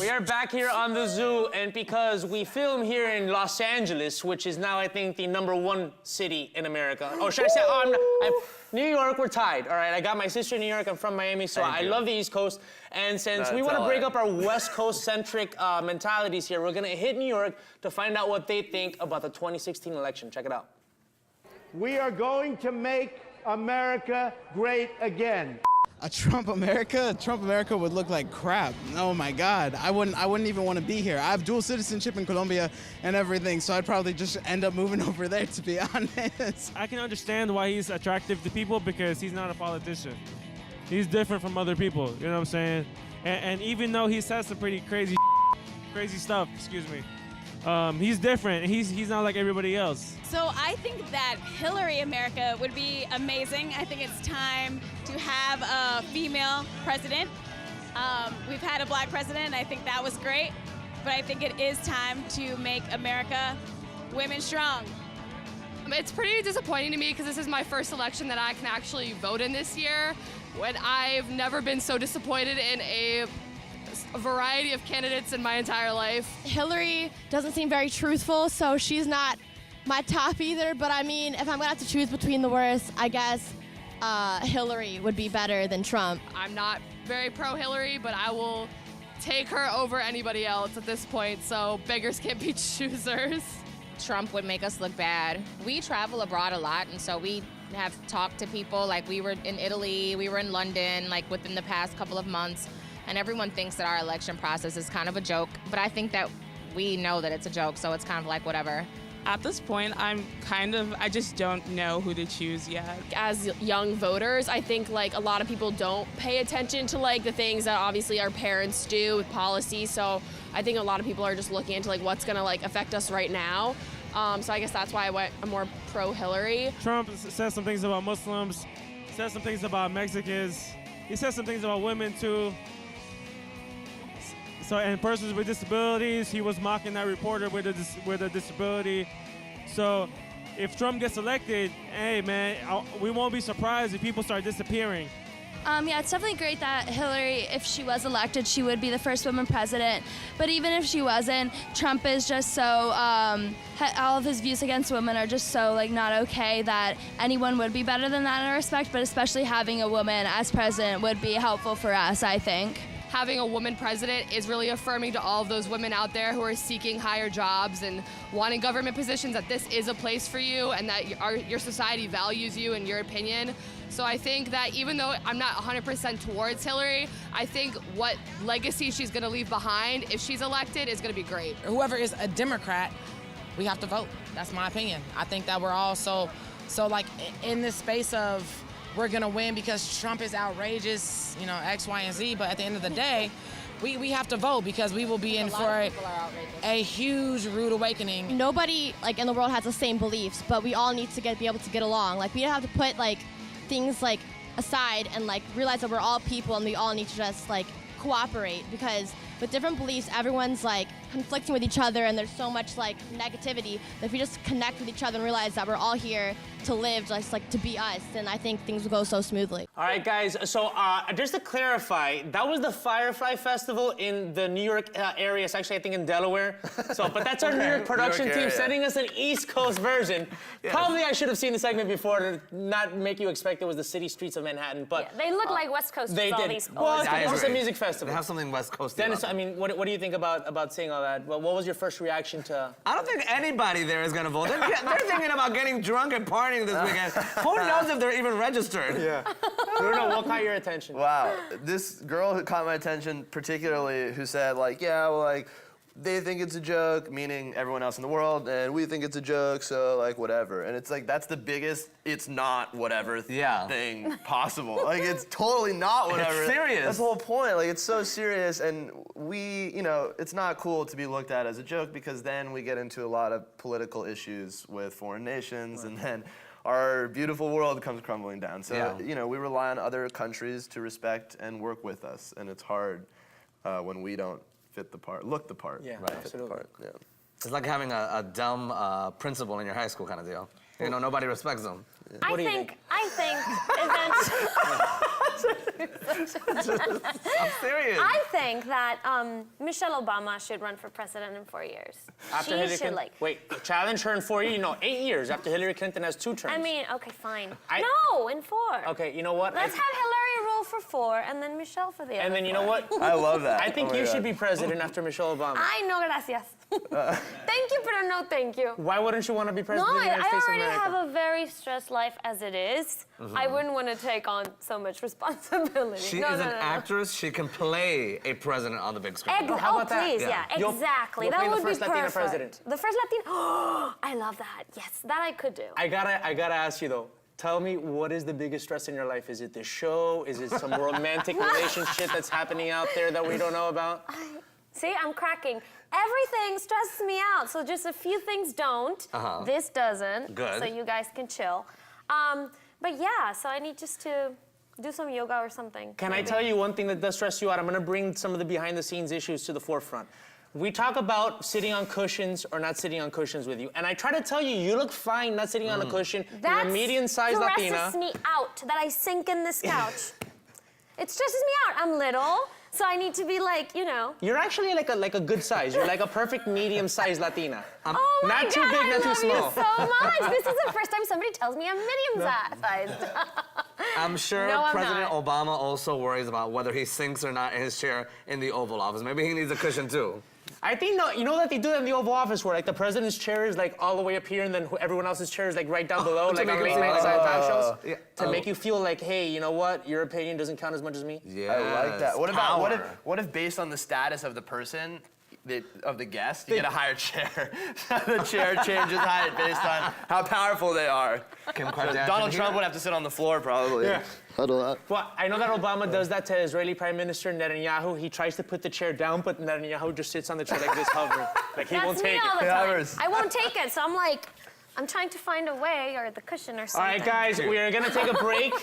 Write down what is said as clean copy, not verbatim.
We are back here on the zoo, and because we film here in Los Angeles, which is now, I think, the #1 city in America. Oh, should I say, New York, we're tied, all right? I got my sister in New York, I'm from Miami, so I love the East Coast. And since we want to break up our West Coast-centric mentalities here, we're gonna hit New York to find out what they think about the 2016 election. Check it out. We are going to make America great again. A Trump America would look like crap. Oh my God, I wouldn't even want to be here. I have dual citizenship in Colombia and everything, so I'd probably just end up moving over there, to be honest. I can understand why he's attractive to people because he's not a politician. He's different from other people, you know what I'm saying? And even though he says some pretty crazy stuff, excuse me, he's different. He's not like everybody else. So I think that Hillary America would be amazing. I think it's time to have a female president. We've had a black president, and I think that was great. But I think it is time to make America women strong. It's pretty disappointing to me because this is my first election that I can actually vote in this year. When I've never been so disappointed in a variety of candidates in my entire life. Hillary doesn't seem very truthful, so she's not my top either, but I mean, if I'm gonna have to choose between the worst, I guess Hillary would be better than Trump. I'm not very pro-Hillary, but I will take her over anybody else at this point, so beggars can't be choosers. Trump would make us look bad. We travel abroad a lot, and so we have talked to people, like we were in Italy, we were in London, like within the past couple of months, and everyone thinks that our election process is kind of a joke, but I think that we know that it's a joke, so it's kind of like whatever. At this point, I just don't know who to choose yet. As young voters, I think like a lot of people don't pay attention to like the things that obviously our parents do with policy. So I think a lot of people are just looking into like what's gonna like affect us right now. So I guess that's why I'm more pro-Hillary. Trump says some things about Muslims, says some things about Mexicans. He says some things about women too. So, and persons with disabilities, he was mocking that reporter with a disability. So, if Trump gets elected, hey man, we won't be surprised if people start disappearing. Yeah, it's definitely great that Hillary, if she was elected, she would be the first woman president. But even if she wasn't, Trump is just so, all of his views against women are just so like not okay that anyone would be better than that in respect, but especially having a woman as president would be helpful for us, I think. Having a woman president is really affirming to all of those women out there who are seeking higher jobs and wanting government positions that this is a place for you and that your society values you and your opinion. So I think that even though I'm not 100% towards Hillary, I think what legacy she's going to leave behind if she's elected is going to be great. Whoever is a Democrat, we have to vote. That's my opinion. I think that we're all so like in this space of we're gonna win because Trump is outrageous, you know, X, Y, and Z, but at the end of the day, we have to vote because we will be in for a huge rude awakening. Nobody like in the world has the same beliefs, but we all need to be able to get along. Like we don't have to put like things like aside and like realize that we're all people and we all need to just like cooperate, because with different beliefs, everyone's like conflicting with each other and there's so much like negativity that if we just connect with each other and realize that we're all here to live, just like to be us, then I think things will go so smoothly. All right, guys, so just to clarify, that was the Firefly Festival in the New York area. It's actually, I think, in Delaware. So, but that's our New York production team sending us an East Coast version. Yes. Probably I should have seen the segment before to not make you expect it was the city streets of Manhattan, but... Yeah, they look like West Coast. They did. East Coast. Well, it's just a music festival. They have something West Coast. Dennis, I mean, what do you think about seeing all that? Well, what was your first reaction to... I don't think anybody there is gonna vote. They're thinking about getting drunk and partying this weekend. Who knows if they're even registered? Yeah. Bruno, what caught your attention? Wow. This girl who caught my attention particularly, who said, like, yeah, well, like, they think it's a joke, meaning everyone else in the world, and we think it's a joke, so, like, whatever. And it's like, that's the biggest it's not whatever thing possible. Like, it's totally not whatever. It's serious. That's the whole point. Like, it's so serious, and we, you know, it's not cool to be looked at as a joke because then we get into a lot of political issues with foreign nations, and then our beautiful world comes crumbling down. So, you know, we rely on other countries to respect and work with us, and it's hard when we don't fit the part, look the part. Yeah, right. absolutely. Yeah. It's like having a dumb principal in your high school kind of deal. You know, nobody respects him. I think eventually. I'm serious. I think that Michelle Obama should run for president in 4 years. After She Hillary should Clinton, wait, challenge her in 4 years? No, 8 years after Hillary Clinton has 2 terms. I mean, okay, fine. I- No, in 4. Okay, you know what? Let's have Hillary rule for 4, and then Michelle for the other. And then you know what? I love that. I think Oh my you God. should be president after Michelle Obama. Ay, no, gracias. Thank you, pero no thank you. Why wouldn't you want to be No, president of the United I States of already America? have a very stressed life as it is. I wouldn't want to take on so much responsibility. She no, is no, an no, no. actress. She can play a president on the big screen. How about that? Please, Yeah. yeah, You'll- exactly. you'll that play the would first be Latina perfect. president. The first Latina. I love that. Yes, that I could do. I gotta ask you though. Tell me, what is the biggest stress in your life? Is it the show? Is it some romantic relationship that's happening out there that we don't know about? See, I'm cracking. Everything stresses me out, so just a few things don't. This doesn't. Good. So you guys can chill. But yeah, so I need just to do some yoga or something. Can I tell you one thing that does stress you out? I'm gonna bring some of the behind-the-scenes issues to the forefront. We talk about sitting on cushions or not sitting on cushions with you, and I try to tell you, you look fine not sitting on a cushion. You're a medium-sized Latina. That stresses me out, that I sink in this couch. It stresses me out. I'm little, so I need to be like, you know. You're actually like a good size. You're like a perfect medium-sized Latina. Oh my not too God, big, I not too love small. you so much. This is the first time somebody tells me I'm medium-sized. I'm sure No, I'm President not. Obama also worries about whether he sinks or not in his chair in the Oval Office. Maybe he needs a cushion too. I think, no, you know that they do that in the Oval Office where like the president's chair is like all the way up here and then everyone else's chair is like right down below, like on late night talk shows. Yeah. To make you feel like, hey, you know what? Your opinion doesn't count as much as me. Yeah, I like that. What about Power. what if based on the status of the person, of the guest, you get a higher chair? The chair changes height based on how powerful they are. Kim So Kardashian Donald here? Trump would have to sit on the floor probably. Yeah. Huddle up. Well, I know that Obama does that to Israeli Prime Minister Netanyahu. He tries to put the chair down, but Netanyahu just sits on the chair like this, hovering. Like he That's won't me take all it. the time. Hovers. I won't take it, so I'm like, I'm trying to find a way, or the cushion or All something. right, guys, we are gonna take a break.